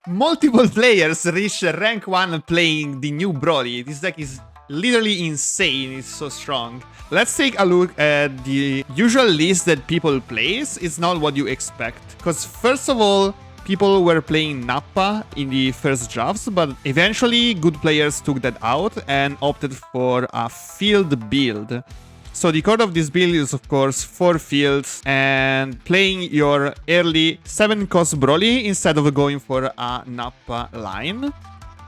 multiple players reach rank 1 playing the new BROLY. This deck is literally insane, it's so strong. Let's take a look at the usual list that people plays. It's not what you expect. Because first of all, people were playing Nappa in the first drafts, but eventually good players took that out and opted for a field build. So the core of this build is of course 4 fields and playing your early 7-cost BROLY instead of going for a Nappa line.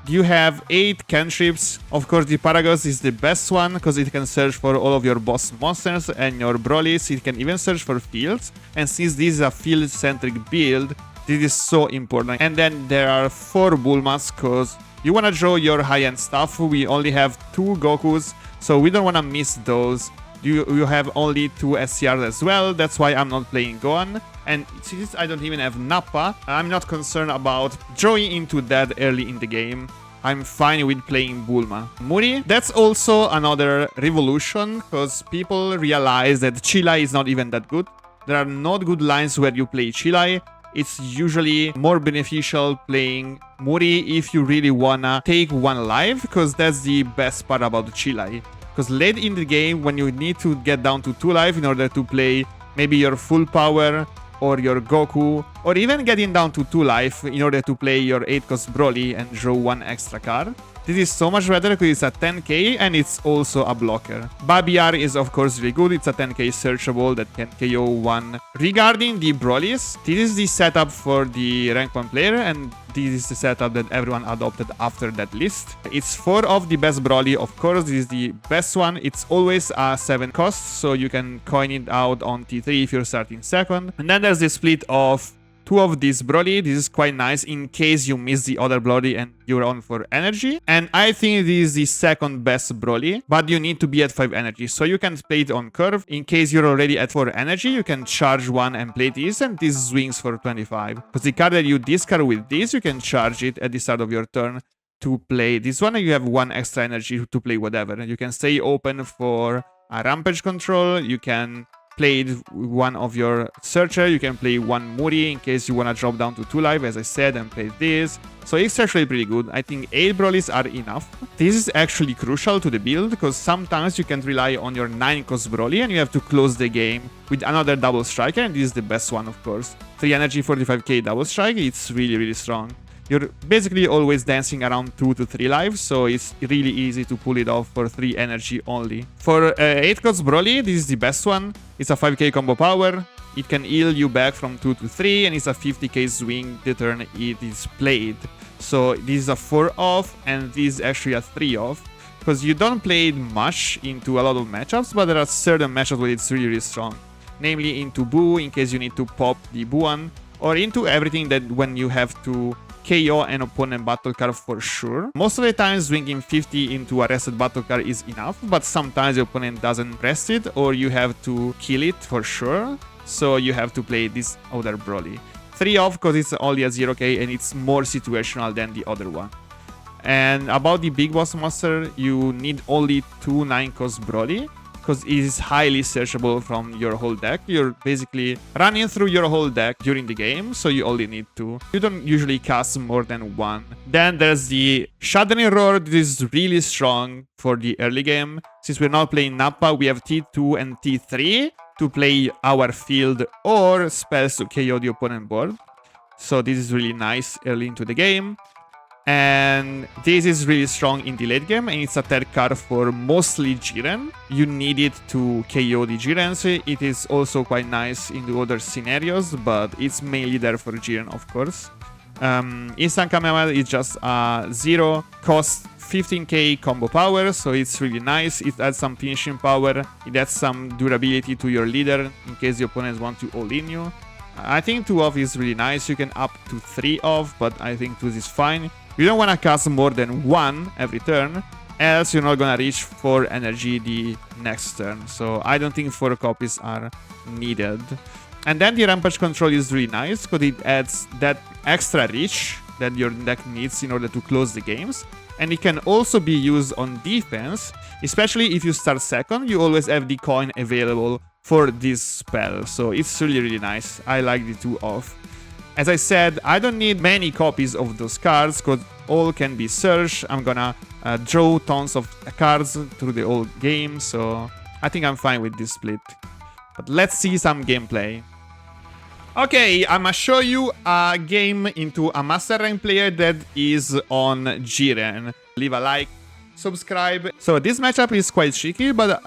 You have 8 cantrips. Of course, the Paragos is the best one because it can search for all of your boss monsters and your Brolys. It can even search for fields. And since this is a field-centric build, this is so important. And then there are 4 Bulmas because you want to draw your high-end stuff. We only have 2 Gokus, so we don't want to miss those. You have only 2 SCRs as well, that's why I'm not playing Gohan. And since I don't even have Nappa, I'm not concerned about drawing into that early in the game. I'm fine with playing Bulma. Muri, that's also another revolution, because people realize that Chilai is not even that good. There are not good lines where you play Chilai. It's usually more beneficial playing Muri if you really wanna take 1 life, because that's the best part about Chilai. Because late in the game, when you need to get down to 2 life in order to play maybe your full power or your Goku, or even getting down to 2 life in order to play your 8-cost BROLY and draw 1 extra card, this is so much better because it's a 10k and it's also a blocker. Babiar is of course really good, it's a 10k searchable that can KO 1. Regarding the Brolys, this is the setup for the rank 1 player and this is the setup that everyone adopted after that list. It's 4 of the best BROLY, of course, this is the best one. It's always a 7 cost, so you can coin it out on T3 if you're starting second. And then there's the split of 2 of these BROLY. This is quite nice in case you miss the other BROLY and you're on for energy. And I think this is the second best BROLY, but you need to be at 5 energy. So you can play it on curve. In case you're already at 4 energy, you can charge 1 and play this, and this swings for 25. Because the card that you discard with this, you can charge it at the start of your turn to play this one, and you have 1 extra energy to play whatever. You can stay open for a rampage control, you can play one of your searcher, you can play 1 Muri in case you want to drop down to 2 life, as I said, and play this. So it's actually pretty good. I think 8 Brolys are enough. This is actually crucial to the build, because sometimes you can rely on your 9-cost Broly and you have to close the game with another double striker, and this is the best one, of course. 3 energy, 45k double strike, it's really, really strong. You're basically always dancing around 2 to 3 lives, so it's really easy to pull it off for 3 energy only. For 8-cost Broly, this is the best one. It's a 5k combo power. It can heal you back from 2 to 3, and it's a 50k swing the turn it is played. So this is a 4 off, and this is actually a 3 off. Because you don't play it much into a lot of matchups, but there are certain matchups where it's really, really strong. Namely into Boo, in case you need to pop the Buan, or into everything that when you have to KO an opponent battle card for sure. Most of the time, swinging 50 into a rested battle card is enough, but sometimes the opponent doesn't rest it, or you have to kill it for sure. So you have to play this other Broly. 3 off because it's only a 0k and it's more situational than the other one. And about the big boss monster, you need only 2 9-cost Broly, because it is highly searchable from your whole deck. You're basically running through your whole deck during the game, so you only need 2. You don't usually cast more than 1. Then there's the Shattering Roar. This is really strong for the early game. Since we're not playing Nappa, we have T2 and T3 to play our field or spells to KO the opponent board. So this is really nice early into the game. And this is really strong in the late game, and it's a third card for mostly Jiren. You need it to KO the Jirens. It is also quite nice in the other scenarios, but it's mainly there for Jiren, of course. Instant Kamehameha is just a 0 cost 15k combo power, so it's really nice. It adds some finishing power, it adds some durability to your leader in case the opponents want to all-in you. I think 2 off is really nice. You can up to 3 off, but I think 2 is fine. You don't want to cast more than 1 every turn, else you're not going to reach 4 energy the next turn. So I don't think 4 copies are needed. And then the Rampage Control is really nice, because it adds that extra reach that your deck needs in order to close the games. And it can also be used on defense, especially if you start second, you always have the coin available for this spell. So it's really, really nice. I like the 2 off. As I said, I don't need many copies of those cards because all can be searched. I'm gonna draw tons of cards through the whole game, so I think I'm fine with this split. But let's see some gameplay. Okay, I'ma show you a game into a master rank player that is on Jiren. Leave a like, subscribe. So this matchup is quite tricky, but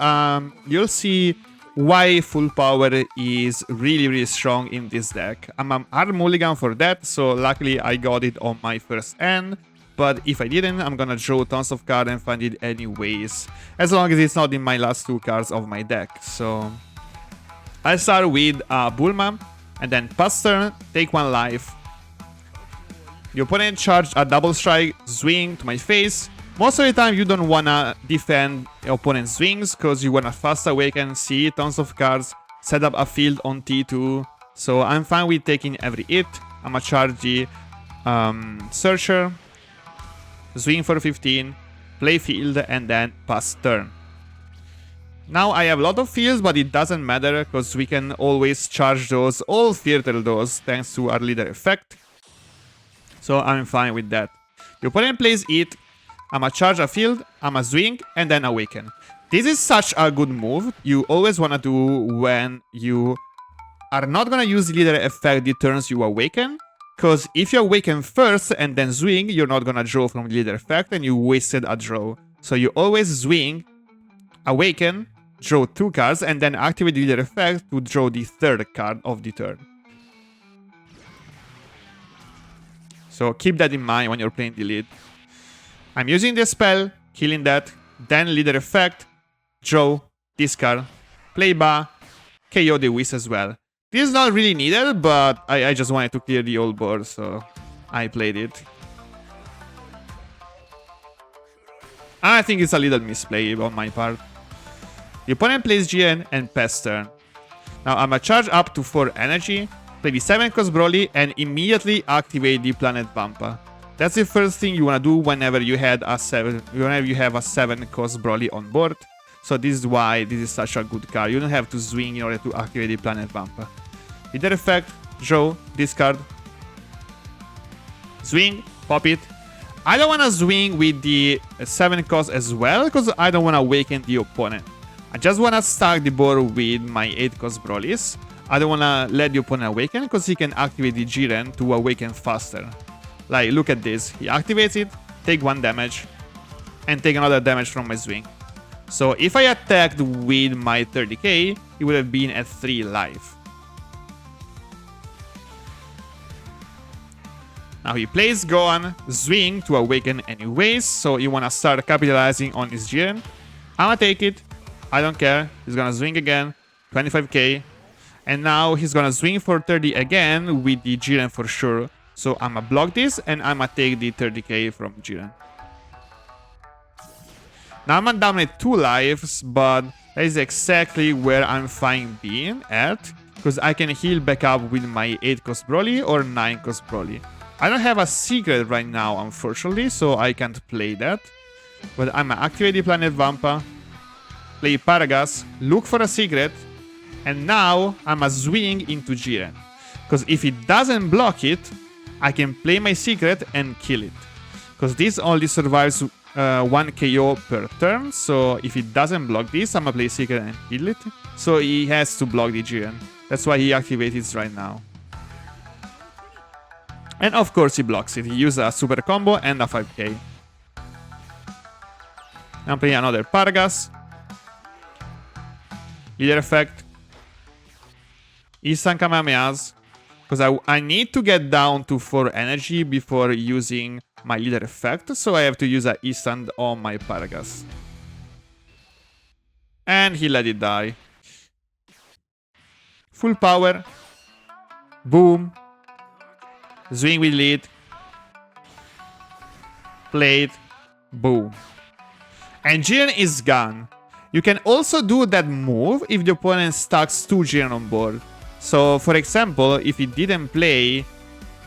you'll see why full power is really strong in this deck. I'm a hard mulligan for that, so luckily I got it on my first end. But if I didn't, I'm gonna draw tons of cards and find it anyways, as long as it's not in my last 2 cards of my deck. So I'll start with Bulma, and then pass turn, take 1 life. The opponent charge a double strike, swing to my face. Most of the time you don't wanna defend your opponent's swings because you wanna fast awaken, see tons of cards, set up a field on T2. So I'm fine with taking every hit. I'ma charge the Searcher, swing for 15, play field, and then pass turn. Now I have a lot of fields, but it doesn't matter because we can always charge those, all filter those, thanks to our leader effect. So I'm fine with that. The opponent plays it, I'ma charge a field, I'ma swing, and then awaken. This is such a good move you always wanna do when you are not gonna use the leader effect the turns you awaken. Because if you awaken first and then swing, you're not gonna draw from the leader effect and you wasted a draw. So you always swing, awaken, draw 2 cards, and then activate the leader effect to draw the 3rd card of the turn. So keep that in mind when you're playing the lead. I'm using this spell, killing that, then leader effect, draw, discard, play Ba, KO the Whis as well. This is not really needed, but I just wanted to clear the old board, so I played it. I think it's a little misplay on my part. The opponent plays Jiren and pass turn. Now I'ma charge up to 4 energy, play the 7 cost BROLY, and immediately activate the Planet Vampa. That's the first thing you wanna do whenever you have a 7 cost BROLY on board. So this is why this is such a good card. You don't have to swing in order to activate the Planet Vampa. Leader effect, draw, discard, swing, pop it. I don't wanna swing with the 7 cost as well because I don't wanna awaken the opponent. I just wanna stack the board with my 8 cost BROLYs. I don't wanna let the opponent awaken because he can activate the Jiren to awaken faster. Like, look at this. He activates it, take 1 damage, and take another damage from my swing. So if I attacked with my 30k, he would have been at 3 life. Now he plays Gohan, swing to awaken anyways, so you wanna start capitalizing on his Jiren. I'ma take it. I don't care. He's gonna swing again. 25k. And now he's gonna swing for 30 again with the Jiren for sure. So I'ma block this and I'ma take the 30k from Jiren. Now I'm down at 2 lives, but that is exactly where I'm fine being at. Because I can heal back up with my 8 cost BROLY or 9 cost BROLY. I don't have a secret right now, unfortunately, so I can't play that. But I'ma activate the Planet Vampa, play Paragas, look for a secret, and now I'ma swing into Jiren. Because if it doesn't block it, I can play my secret and kill it. Because this only survives 1 KO per turn, so if it doesn't block this, I'ma play secret and kill it. So he has to block the Jiren. That's why he activates it right now. And of course he blocks it. He uses a super combo and a 5k. I'm playing another Paragas. Leader effect. Instant Kamehamehas. Because I need to get down to 4 energy before using my leader effect. So I have to use an instant on my Paragas. And he let it die. Full power. Boom. Swing with lead. Played. Boom. And Jiren is gone. You can also do that move if the opponent stacks 2 Jiren on board. So, for example, if he didn't play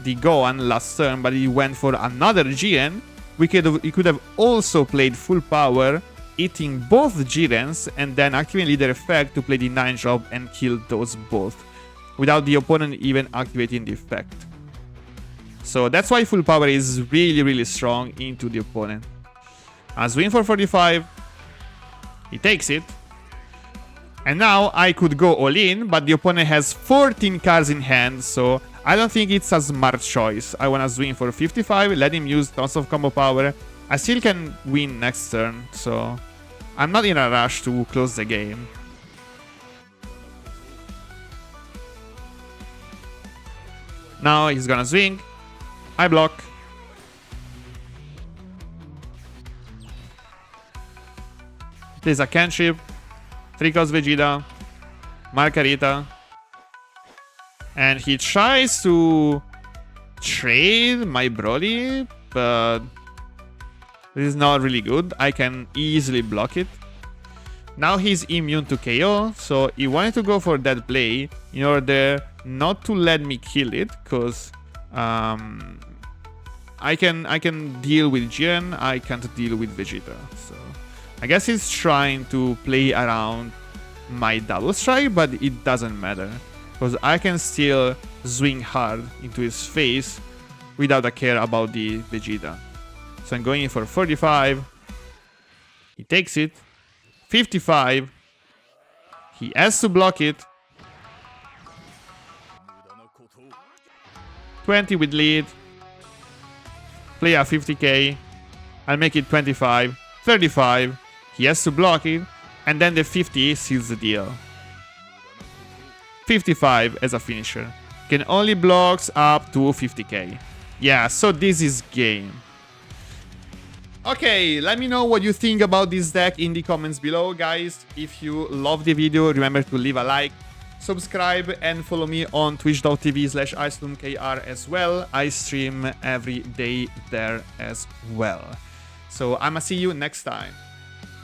the Gohan last turn, but he went for another Jiren, he could have also played full power, hitting both Jirens, and then activating leader effect to play the 9 drop and kill those both, without the opponent even activating the effect. So that's why full power is really strong into the opponent. I swing for 45. He takes it. And now I could go all in, but the opponent has 14 cards in hand, so I don't think it's a smart choice. I wanna swing for 55, let him use tons of combo power. I still can win next turn, so I'm not in a rush to close the game. Now he's gonna swing. I block. Plays a cantrip. 3 cost Vegeta. Margarita. And he tries to trade my BROLY, but this is not really good. I can easily block it. Now he's immune to KO, so he wanted to go for that play in order not to let me kill it, because I can deal with Jiren, I can't deal with Vegeta. So I guess he's trying to play around my double strike, but it doesn't matter, because I can still swing hard into his face without a care about the Vegeta. So I'm going in for 45. He takes it. 55. He has to block it. 20 with lead. Play a 50k. I'll make it 25. 35. He has to block it. And then the 50 seals the deal. 55 as a finisher. Can only blocks up to 50k. Yeah, so this is game. Okay, let me know what you think about this deck in the comments below, guys. If you love the video, remember to leave a like, subscribe, and follow me on twitch.tv/iceloomkr as well. I stream every day there as well. So I'ma see you next time.